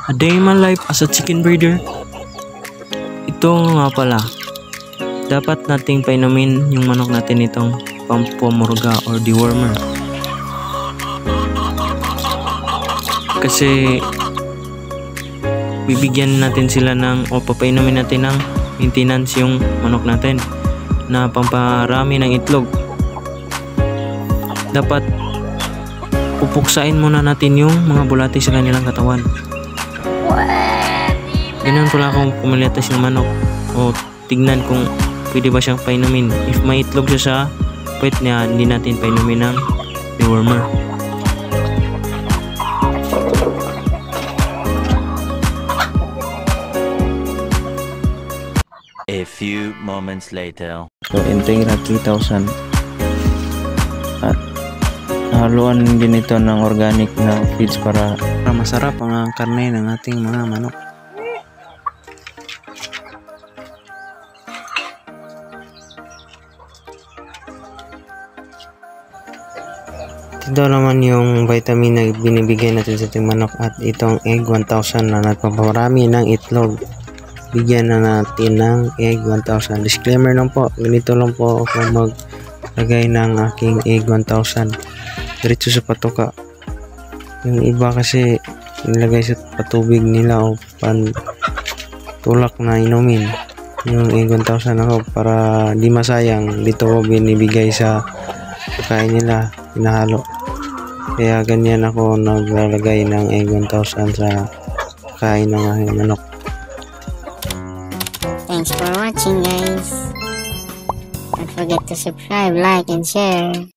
A day in my life as a chicken breeder. Ito nga pala, dapat nating painumin yung manok natin itong pampamurga or dewormer. Kasi bibigyan natin sila ng o papainumin natin ng maintenance yung manok natin na pamparami ng itlog. Dapat pupuksain muna natin yung mga bulati sa kanilang katawan. Ganun pala kung pumilatas ng manok o tignan kung pwede ba siyang painumin. If may itlog siya sa puwet niya, hindi natin painumin ng dewormer. A few moments later. So, Integra 3000 at haluan din ito ng organic na feeds para masarap ang karne ng ating mga manok. Ito naman yung vitamin na binibigay natin sa ating manok at itong egg 1000 na nagpaparami ng itlog. Bigyan na natin ng egg 1000. Disclaimer lang po, ganito lang po ako maglagay ng aking egg 1000 diretso sa patuka. Yung iba kasi nilagay sa patubig nila o tulak na inumin. Yung egg 1000 ako para di masayang, dito ko binibigay sa pagkain nila, pinahalo. Kaya ganyan ako naglalagay ng egg 1000 sa pagkain ng aking manok. Thanks for watching, guys. Don't forget to subscribe, like, and share.